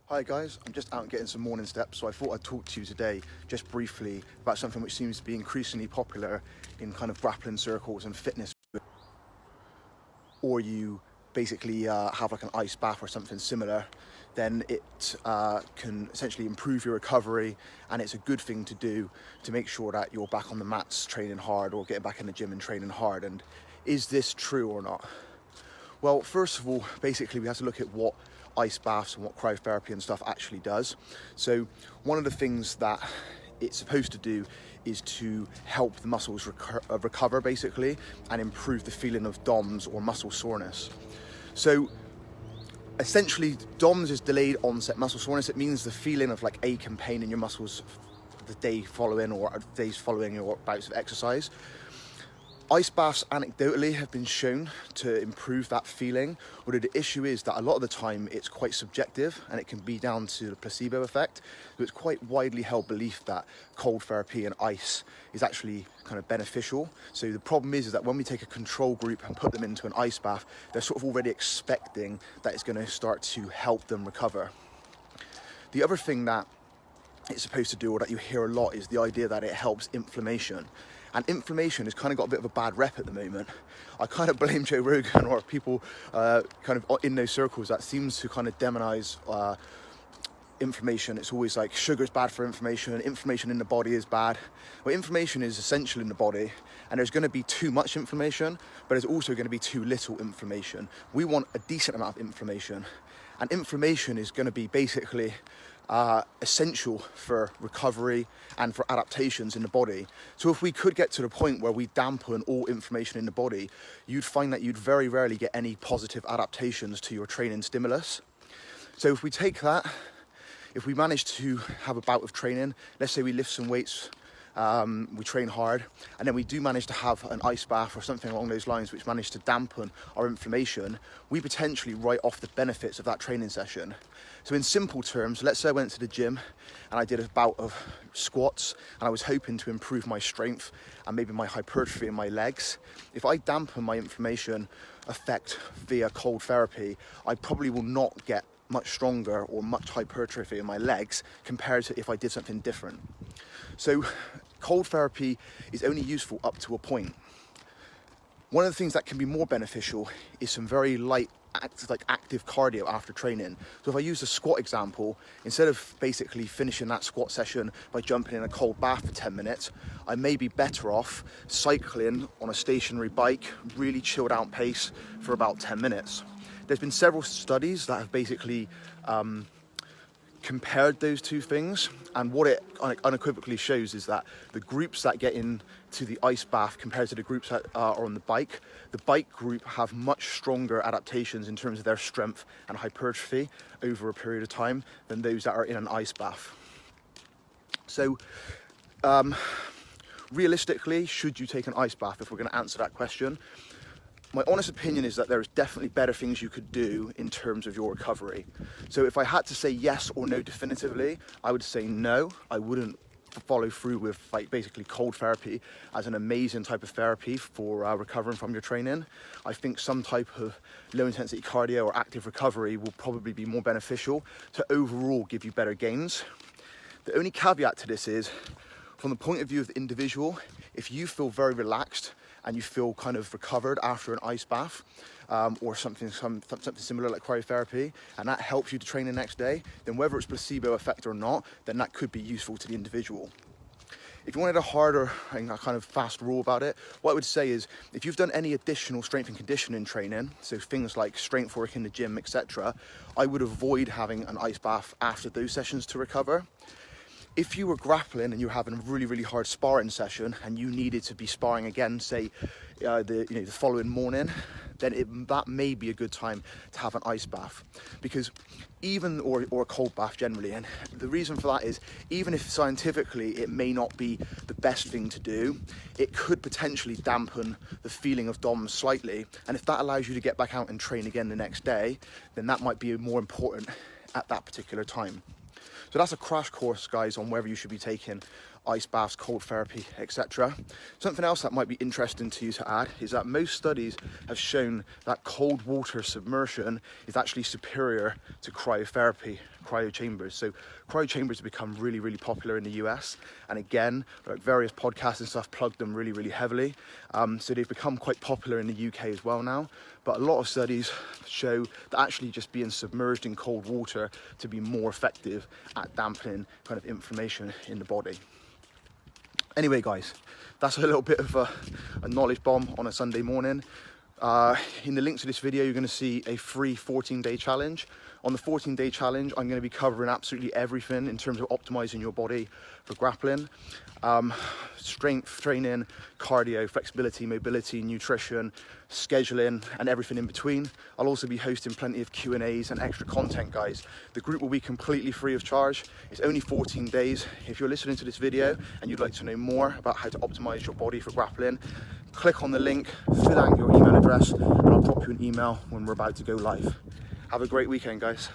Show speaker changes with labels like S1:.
S1: Hi guys, I'm just out getting some morning steps, so I thought I'd talk to you today just briefly about something which seems to be increasingly popular in kind of grappling circles and fitness, or you basically have like an ice bath or something similar. Then it can essentially improve your recovery, and it's a good thing to do to make sure that you're back on the mats training hard or getting back in the gym and training hard. And is this true or not? Well, first of all, basically we have to look at what ice baths and what cryotherapy and stuff actually does. So one of the things that it's supposed to do is to help the muscles recover basically, and improve the feeling of DOMS or muscle soreness. So essentially DOMS is delayed onset muscle soreness. It means the feeling of like ache and pain in your muscles the day following or days following your bouts of exercise. Ice baths anecdotally have been shown to improve that feeling, although the issue is that a lot of the time it's quite subjective and it can be down to the placebo effect. So it's quite widely held belief that cold therapy and ice is actually kind of beneficial. So the problem is that when we take a control group and put them into an ice bath, they're sort of already expecting that it's going to start to help them recover. The other thing that it's supposed to do, or that you hear a lot, is the idea that it helps inflammation. And inflammation has kind of got a bit of a bad rep at the moment. I kind of blame Joe Rogan or people kind of in those circles that seems to kind of demonize inflammation. It's always like sugar's bad for inflammation in the body is bad. Well, inflammation is essential in the body, and there's going to be too much inflammation, but there's also going to be too little inflammation. We want a decent amount of inflammation, and inflammation is going to be basically essential for recovery and for adaptations in the body. So if we could get to the point where we dampen all inflammation in the body, you'd find that you'd very rarely get any positive adaptations to your training stimulus. So if we take that, if we manage to have a bout of training, let's say we lift some weights, we train hard, and then we do manage to have an ice bath or something along those lines which manage to dampen our inflammation, we potentially write off the benefits of that training session. So in simple terms, let's say I went to the gym and I did a bout of squats and I was hoping to improve my strength and maybe my hypertrophy in my legs. If I dampen my inflammation effect via cold therapy, I probably will not get much stronger or much hypertrophy in my legs compared to if I did something different. So cold therapy is only useful up to a point. One of the things that can be more beneficial is some very light active cardio after training. So if I use the squat example, instead of basically finishing that squat session by jumping in a cold bath for 10 minutes, I may be better off cycling on a stationary bike, really chilled out pace for about 10 minutes. There's been several studies that have basically compared those two things, and what it unequivocally shows is that the groups that get into the ice bath compared to the groups that are on the bike group have much stronger adaptations in terms of their strength and hypertrophy over a period of time than those that are in an ice bath. So realistically, should you take an ice bath, if we're going to answer that question? My honest opinion is that there's definitely better things you could do in terms of your recovery. So if I had to say yes or no definitively, I would say no. I wouldn't follow through with like basically cold therapy as an amazing type of therapy for recovering from your training. I think some type of low intensity cardio or active recovery will probably be more beneficial to overall give you better gains. The only caveat to this is, from the point of view of the individual, if you feel very relaxed and you feel kind of recovered after an ice bath or something similar like cryotherapy, and that helps you to train the next day, then whether it's placebo effect or not, then that could be useful to the individual. If you wanted a harder and a kind of fast rule about it, what I would say is, if you've done any additional strength and conditioning training, so things like strength work in the gym, etc., I would avoid having an ice bath after those sessions to recover. If you were grappling and you were having a really, really hard sparring session and you needed to be sparring again, say the following morning, then that may be a good time to have an ice bath, because or a cold bath generally. And the reason for that is, even if scientifically it may not be the best thing to do, it could potentially dampen the feeling of DOMS slightly. And if that allows you to get back out and train again the next day, then that might be more important at that particular time. So that's a crash course, guys, on whether you should be taking ice baths, cold therapy, etc. Something else that might be interesting to you to add is that most studies have shown that cold water submersion is actually superior to cryotherapy, cryo chambers. So cryo chambers have become really, really popular in the US. And again, like various podcasts and stuff plug them really, really heavily. So they've become quite popular in the UK as well now. But a lot of studies show that actually just being submerged in cold water to be more effective at dampening kind of inflammation in the body. Anyway, guys, that's a little bit of a knowledge bomb on a Sunday morning. In the links to this video, you're going to see a free 14-day challenge. On the 14-day challenge, I'm going to be covering absolutely everything in terms of optimizing your body for grappling. Strength training, cardio, flexibility, mobility, nutrition, scheduling, and everything in between. I'll also be hosting plenty of Q&As and extra content, guys. The group will be completely free of charge. It's only 14 days. If you're listening to this video and you'd like to know more about how to optimize your body for grappling, click on the link, fill out your email address, and I'll drop you an email when we're about to go live. Have a great weekend, guys.